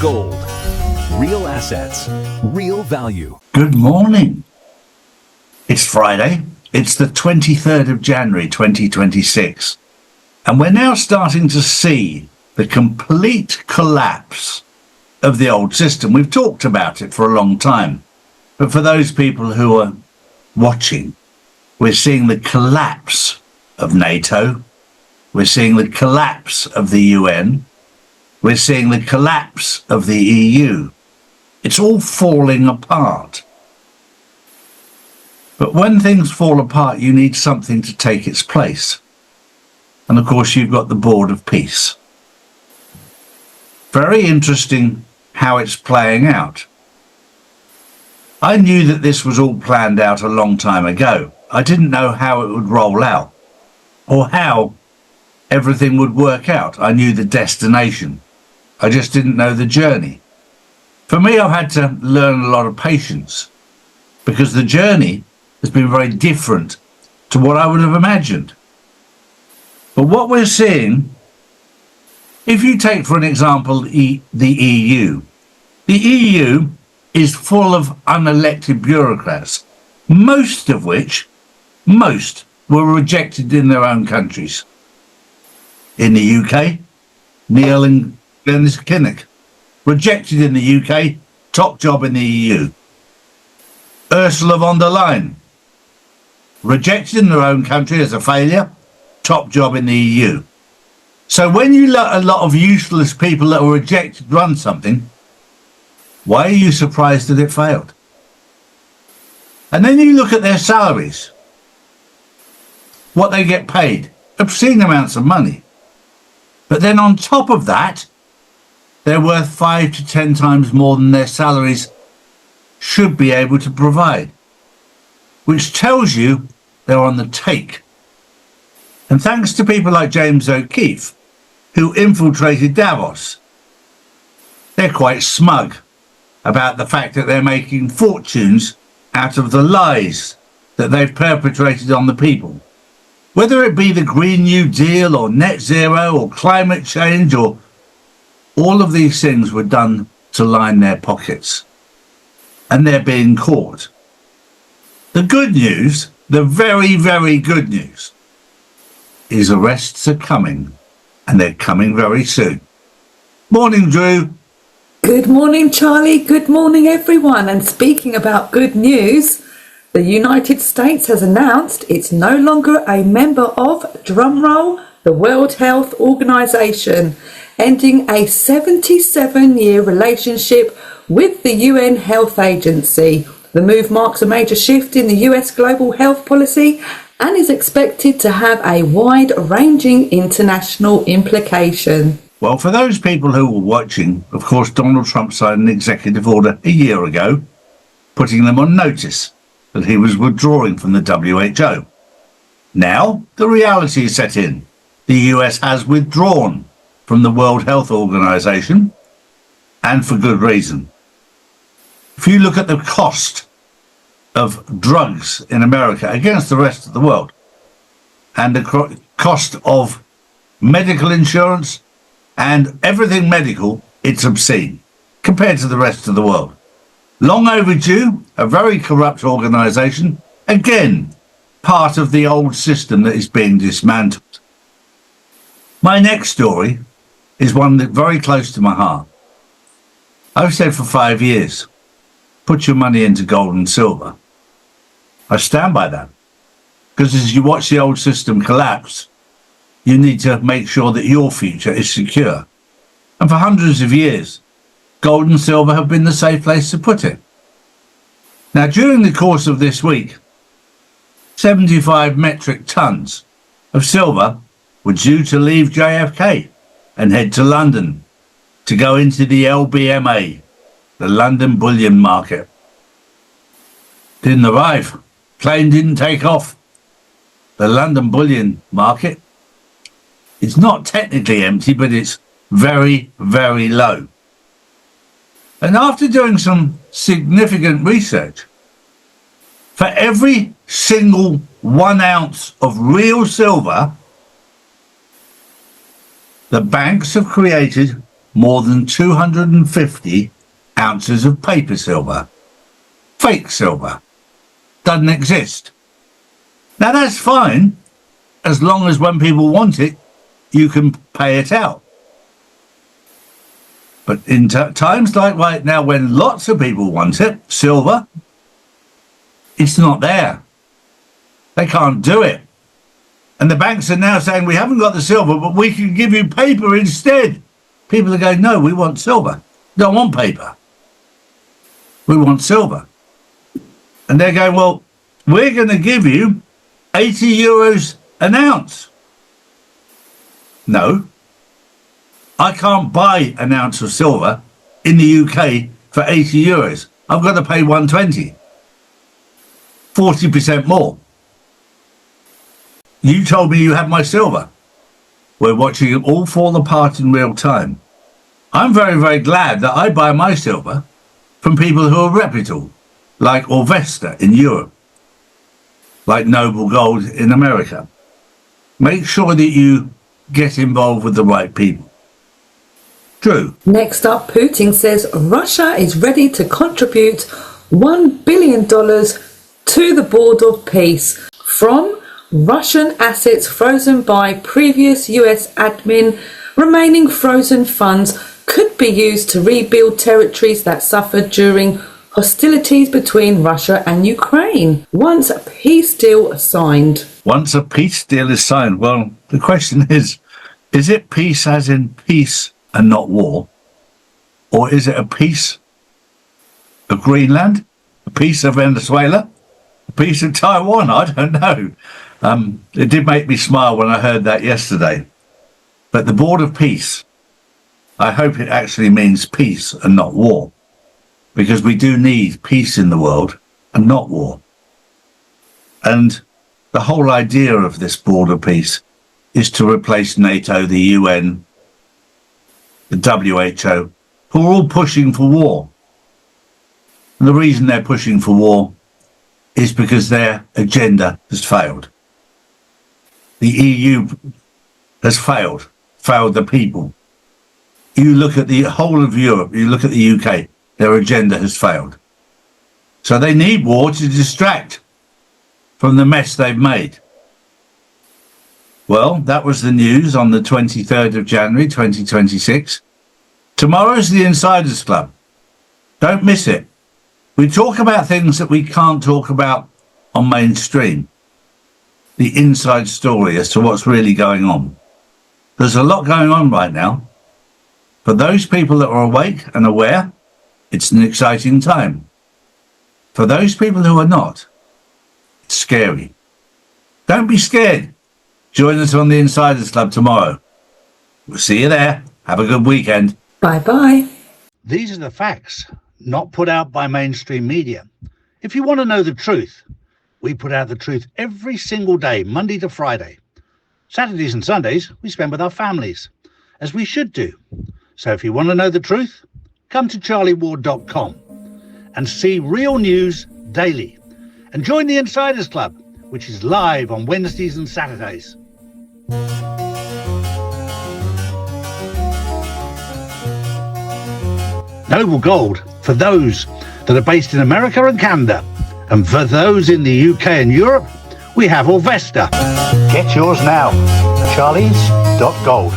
gold. Real assets, real value. Good morning. It's Friday. It's the 23rd of January 2026. And we're now starting to see the complete collapse of the old system. We've talked about it for a long time. But for those people who are watching, we're seeing the collapse of NATO. We're seeing the collapse of the UN. We're seeing the collapse of the EU. It's all falling apart. But when things fall apart, you need something to take its place. And of course, you've got the Board of Peace. Very interesting how it's playing out. I knew that this was all planned out a long time ago. I didn't know how it would roll out or how everything would work out. I knew the destination. I just didn't know the journey. For me, I've had to learn a lot of patience because the journey has been very different to what I would have imagined. But what we're seeing, if you take, for an example, the EU is full of unelected bureaucrats, most were rejected in their own countries. In the UK, Neil and Glenys Kinnock, rejected in the UK, top job in the EU. Ursula von der Leyen, rejected in their own country as a failure, top job in the EU. So when you let a lot of useless people that were rejected run something, why are you surprised that it failed? And then you look at their salaries, what they get paid, obscene amounts of money. But then on top of that, they're worth 5 to 10 times more than their salaries should be able to provide, which tells you they're on the take. And thanks to people like James O'Keefe, who infiltrated Davos, they're quite smug about the fact that they're making fortunes out of the lies that they've perpetrated on the people. Whether it be the Green New Deal or net zero or climate change, or all of these things were done to line their pockets. And they're being caught. The good news, the very, very good news, is arrests are coming, and they're coming very soon. Morning, Drew. Good morning, Charlie. Good morning, everyone. And speaking about good news, the United States has announced it's no longer a member of, drumroll, the World Health Organization, ending a 77-year relationship with the UN Health Agency. The move marks a major shift in the US global health policy and is expected to have a wide-ranging international implication. Well, for those people who were watching, of course, Donald Trump signed an executive order a year ago, putting them on notice that he was withdrawing from the WHO. Now, the reality is set in. The US has withdrawn from the World Health Organization, and for good reason. If you look at the cost of drugs in America against the rest of the world, and the cost of medical insurance and everything medical, it's obscene compared to the rest of the world. Long overdue, a very corrupt organization, again, part of the old system that is being dismantled. My next story is one that's very close to my heart. I've said for 5 years, put your money into gold and silver. I stand by that, because as you watch the old system collapse, you need to make sure that your future is secure. And for hundreds of years, gold and silver have been the safe place to put it. Now, during the course of this week, 75 metric tons of silver were due to leave JFK and head to London to go into the LBMA, the London bullion market. Didn't arrive. Plane didn't take off. The London bullion market is not technically empty, but it's very, very low. And after doing some significant research, for every single 1 ounce of real silver, the banks have created more than 250 ounces of paper silver. Fake silver. Doesn't exist. Now that's fine, as long as when people want it, you can pay it out. But in times like right now, when lots of people want it, silver, it's not there. They can't do it. And the banks are now saying, we haven't got the silver, but we can give you paper instead. People are going, no, we want silver. Don't want paper. We want silver. And they're going, well, we're going to give you 80 euros an ounce. No. I can't buy an ounce of silver in the UK for 80 euros. I've got to pay 120. 40% more. You told me you had my silver. We're watching it all fall apart in real time. I'm very, very glad that I buy my silver from people who are reputable, like Orvesta in Europe, like Noble Gold in America. Make sure that you get involved with the right people. True. Next up, Putin says Russia is ready to contribute $1 billion to the Board of Peace from Russian assets frozen by previous US admin. Remaining frozen funds could be used to rebuild territories that suffered during hostilities between Russia and Ukraine once a peace deal signed. Once a peace deal is signed, well, the question is it peace as in peace and not war? Or is it a peace of Greenland? A peace of Venezuela? A peace of Taiwan? I don't know. It did make me smile when I heard that yesterday. But the Board of Peace, I hope it actually means peace and not war. Because we do need peace in the world and not war. And the whole idea of this Board of Peace is to replace NATO, the UN, the WHO, who are all pushing for war. And the reason they're pushing for war is because their agenda has failed. The EU has failed the people. You look at the whole of Europe, you look at the UK, their agenda has failed. So they need war to distract from the mess they've made. Well, that was the news on the 23rd of January 2026. Tomorrow's the Insiders Club. Don't miss it. We talk about things that we can't talk about on mainstream. The inside story as to what's really going on. There's a lot going on right now. For those people that are awake and aware, it's an exciting time. For those people who are not, it's scary. Don't be scared. Join us on the Insiders Club tomorrow. We'll see you there. Have a good weekend. Bye-bye. These are the facts, not put out by mainstream media. If you want to know the truth, we put out the truth every single day, Monday to Friday. Saturdays and Sundays, we spend with our families, as we should do. So if you want to know the truth, come to charlieward.com and see real news daily. And join the Insiders Club, which is live on Wednesdays and Saturdays. Noble Gold for those that are based in America and Canada. And for those in the UK and Europe, we have Orvesta. Get yours now. Charlies.gold.